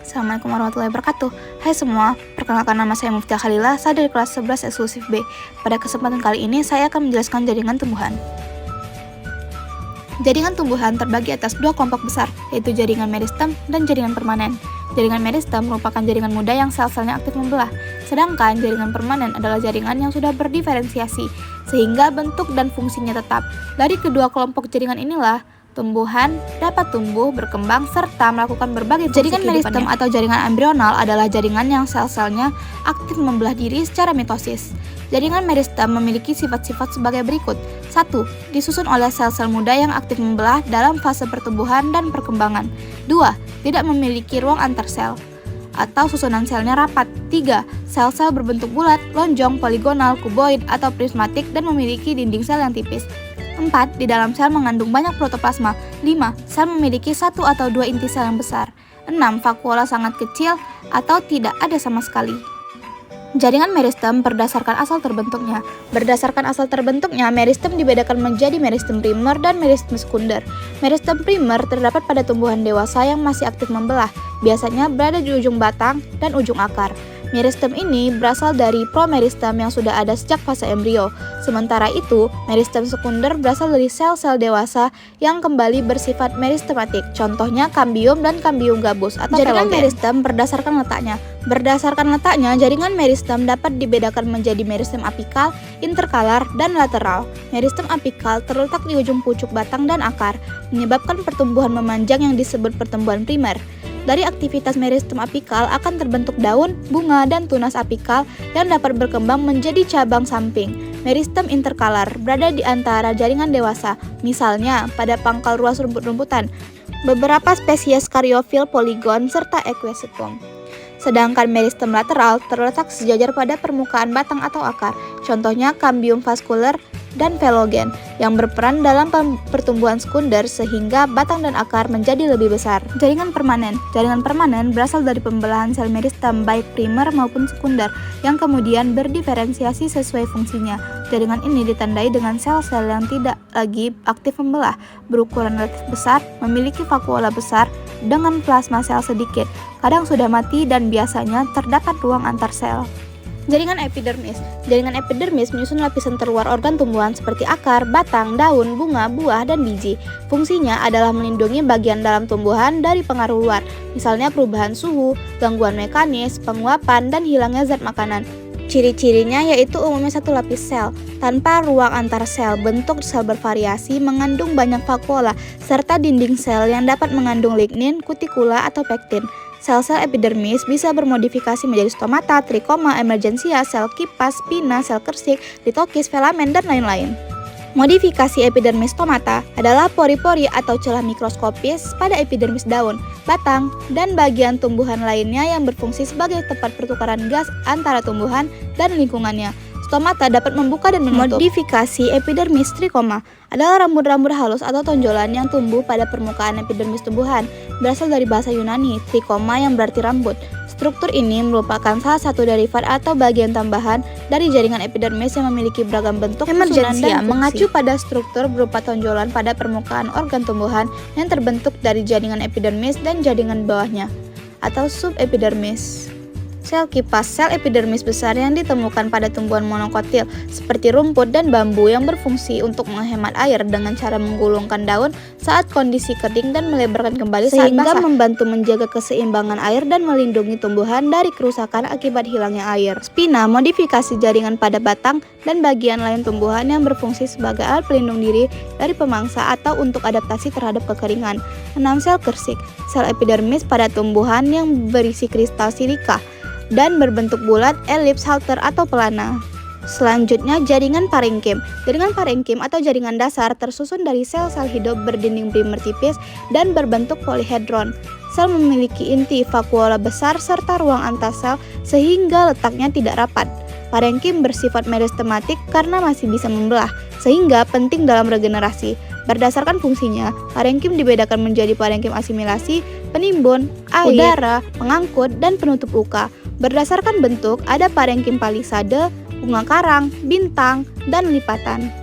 Assalamualaikum warahmatullahi wabarakatuh. Hai semua, perkenalkan nama saya Muftiyah Khalila, saya dari kelas 11 eksklusif B. Pada kesempatan kali ini, saya akan menjelaskan jaringan tumbuhan. Jaringan tumbuhan terbagi atas dua kelompok besar, yaitu jaringan meristem dan jaringan permanen. Jaringan meristem merupakan jaringan muda yang sel-selnya aktif membelah, sedangkan jaringan permanen adalah jaringan yang sudah berdiferensiasi, sehingga bentuk dan fungsinya tetap. Dari kedua kelompok jaringan inilah, tumbuhan dapat tumbuh, berkembang, serta melakukan berbagai fungsi kehidupannya. Jaringan meristem atau jaringan embrional adalah jaringan yang sel-selnya aktif membelah diri secara mitosis. Jaringan meristem memiliki sifat-sifat sebagai berikut. 1. Disusun oleh sel-sel muda yang aktif membelah dalam fase pertumbuhan dan perkembangan. 2. Tidak memiliki ruang antar sel atau susunan selnya rapat. 3. Sel-sel berbentuk bulat, lonjong, poligonal, kuboid, atau prismatik dan memiliki dinding sel yang tipis. 4. Di dalam sel mengandung banyak protoplasma. 5. Sel memiliki satu atau dua inti sel yang besar. 6. Vakuola sangat kecil atau tidak ada sama sekali. Jaringan meristem berdasarkan asal terbentuknya. Berdasarkan asal terbentuknya, meristem dibedakan menjadi meristem primer dan meristem sekunder. Meristem primer terdapat pada tumbuhan dewasa yang masih aktif membelah, biasanya berada di ujung batang dan ujung akar. Meristem ini berasal dari promeristem yang sudah ada sejak fase embrio. Sementara itu, meristem sekunder berasal dari sel-sel dewasa yang kembali bersifat meristematik. Contohnya kambium dan kambium gabus atau jaringan meristem berdasarkan letaknya. Berdasarkan letaknya, jaringan meristem dapat dibedakan menjadi meristem apikal, interkalar, dan lateral. Meristem apikal terletak di ujung pucuk batang dan akar, menyebabkan pertumbuhan memanjang yang disebut pertumbuhan primer. Dari aktivitas meristem apikal akan terbentuk daun, bunga, dan tunas apikal yang dapat berkembang menjadi cabang samping. Meristem interkalar berada di antara jaringan dewasa, misalnya pada pangkal ruas rumput-rumputan, beberapa spesies karyofil poligon, serta equisetium. Sedangkan meristem lateral terletak sejajar pada permukaan batang atau akar, contohnya kambium vaskuler dan velogen, yang berperan dalam pertumbuhan sekunder sehingga batang dan akar menjadi lebih besar. Jaringan permanen. Jaringan permanen berasal dari pembelahan sel meristem baik primer maupun sekunder yang kemudian berdiferensiasi sesuai fungsinya. Jaringan ini ditandai dengan sel-sel yang tidak lagi aktif membelah, berukuran relatif besar, memiliki vakuola besar dengan plasma sel sedikit, kadang sudah mati dan biasanya terdapat ruang antar sel. Jaringan epidermis. Jaringan epidermis menyusun lapisan terluar organ tumbuhan seperti akar, batang, daun, bunga, buah, dan biji. Fungsinya adalah melindungi bagian dalam tumbuhan dari pengaruh luar, misalnya perubahan suhu, gangguan mekanis, penguapan, dan hilangnya zat makanan. Ciri-cirinya yaitu umumnya satu lapis sel, tanpa ruang antar sel, bentuk sel bervariasi, mengandung banyak vakuola, serta dinding sel yang dapat mengandung lignin, kutikula, atau pektin. Sel-sel epidermis bisa bermodifikasi menjadi stomata, trikoma, emergensia, sel kipas, spina, sel kersik, litokis, filamen, dan lain-lain. Modifikasi epidermis stomata adalah pori-pori atau celah mikroskopis pada epidermis daun, batang, dan bagian tumbuhan lainnya yang berfungsi sebagai tempat pertukaran gas antara tumbuhan dan lingkungannya. Stomata dapat membuka dan menutup. Modifikasi epidermis trikoma adalah rambut-rambut halus atau tonjolan yang tumbuh pada permukaan epidermis tumbuhan. Berasal dari bahasa Yunani, trikoma yang berarti rambut. Struktur ini merupakan salah satu derivat atau bagian tambahan dari jaringan epidermis yang memiliki beragam bentuk, susunan, dan fungsi. Mengacu pada struktur berupa tonjolan pada permukaan organ tumbuhan yang terbentuk dari jaringan epidermis dan jaringan bawahnya, atau subepidermis. Sel kipas, sel epidermis besar yang ditemukan pada tumbuhan monokotil seperti rumput dan bambu yang berfungsi untuk menghemat air dengan cara menggulungkan daun saat kondisi kering dan melebarkan kembali saat basah, sehingga membantu menjaga keseimbangan air dan melindungi tumbuhan dari kerusakan akibat hilangnya air. Spina, modifikasi jaringan pada batang dan bagian lain tumbuhan yang berfungsi sebagai alat pelindung diri dari pemangsa atau untuk adaptasi terhadap kekeringan. 6. Sel kersik, sel epidermis pada tumbuhan yang berisi kristal silika dan berbentuk bulat, elips, halter, atau pelana. Selanjutnya, jaringan parenkim. Jaringan parenkim atau jaringan dasar tersusun dari sel-sel hidup berdinding primer tipis dan berbentuk polihedron. Sel memiliki inti vakuola besar serta ruang antar sel sehingga letaknya tidak rapat. Parenkim bersifat meristematik karena masih bisa membelah, sehingga penting dalam regenerasi. Berdasarkan fungsinya, parenkim dibedakan menjadi parenkim asimilasi, penimbun, air, udara, pengangkut, dan penutup luka. Berdasarkan bentuk, ada parenkim palisade, bunga karang, bintang, dan lipatan.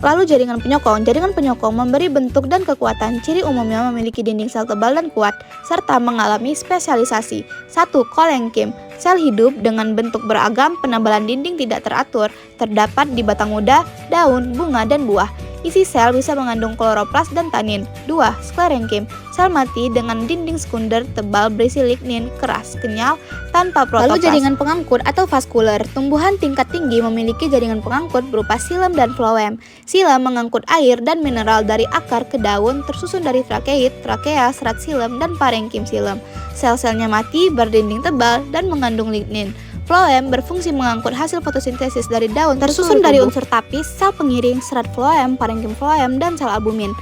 Lalu jaringan penyokong. Jaringan penyokong memberi bentuk dan kekuatan, ciri umumnya memiliki dinding sel tebal dan kuat, serta mengalami spesialisasi. 1. Kolenkim. Sel hidup dengan bentuk beragam, penebalan dinding tidak teratur, terdapat di batang muda, daun, bunga, dan buah. Isi sel bisa mengandung kloroplas dan tanin. 2. Sklerenkim. Sel mati dengan dinding sekunder tebal berisi lignin, keras, kenyal, tanpa protoplas. Lalu jaringan pengangkut atau vaskuler. Tumbuhan tingkat tinggi memiliki jaringan pengangkut berupa xilem dan floem. Xilem mengangkut air dan mineral dari akar ke daun, tersusun dari trakeit, trakea, serat xilem, dan parenkim xilem. Sel-selnya mati, berdinding tebal, dan mengandung lignin. Floem berfungsi mengangkut hasil fotosintesis dari daun, tersusun dari unsur tapis, sel pengiring, serat floem, parenkim floem, dan sel albumin.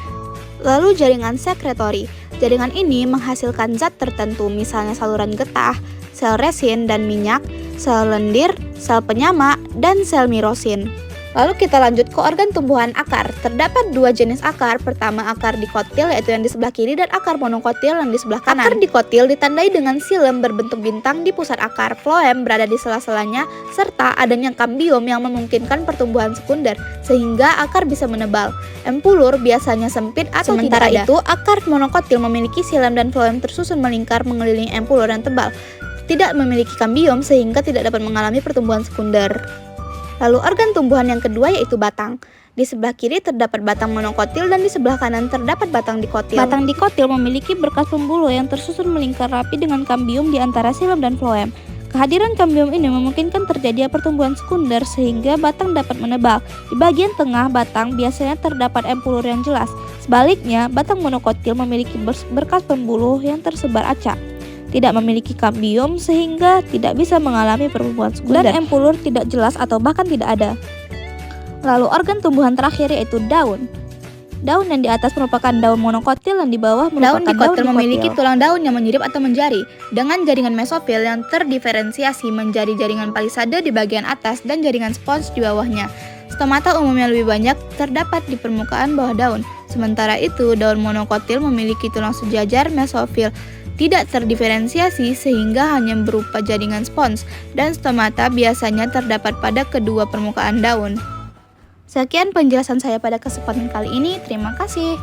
Lalu jaringan sekretori. Jaringan ini menghasilkan zat tertentu, misalnya saluran getah, sel resin dan minyak, sel lendir, sel penyama, dan sel mirosin. Lalu kita lanjut ke organ tumbuhan akar. Terdapat dua jenis akar. Pertama, akar dikotil, yaitu yang di sebelah kiri, dan akar monokotil yang di sebelah kanan. Akar dikotil ditandai dengan xilem berbentuk bintang di pusat akar, floem berada di sela-selanya, serta adanya kambium yang memungkinkan pertumbuhan sekunder, sehingga akar bisa menebal. Empulur biasanya sempit atau sementara tidak ada. Itu, akar monokotil memiliki xilem dan floem tersusun melingkar mengelilingi empulur yang tebal, tidak memiliki kambium sehingga tidak dapat mengalami pertumbuhan sekunder. Lalu organ tumbuhan yang kedua yaitu batang. Di sebelah kiri terdapat batang monokotil dan di sebelah kanan terdapat batang dikotil. Batang dikotil memiliki berkas pembuluh yang tersusun melingkar rapi dengan kambium di antara xilem dan floem. Kehadiran kambium ini memungkinkan terjadinya pertumbuhan sekunder sehingga batang dapat menebal. Di bagian tengah batang biasanya terdapat empulur yang jelas. Sebaliknya, batang monokotil memiliki berkas pembuluh yang tersebar acak, tidak memiliki kambium sehingga tidak bisa mengalami pertumbuhan sekunder, dan empulur tidak jelas atau bahkan tidak ada. Lalu organ tumbuhan terakhir yaitu daun. Daun yang di atas merupakan daun monokotil dan di bawah merupakan daun dikotil. Memiliki tulang daun yang menyirip atau menjari dengan jaringan mesofil yang terdiferensiasi menjadi jaringan palisade di bagian atas dan jaringan spons di bawahnya. Stomata umumnya lebih banyak terdapat di permukaan bawah daun. Sementara itu, daun monokotil memiliki tulang sejajar mesofil tidak terdiferensiasi sehingga hanya berupa jaringan spons, dan stomata biasanya terdapat pada kedua permukaan daun. Sekian penjelasan saya pada kesempatan kali ini. Terima kasih.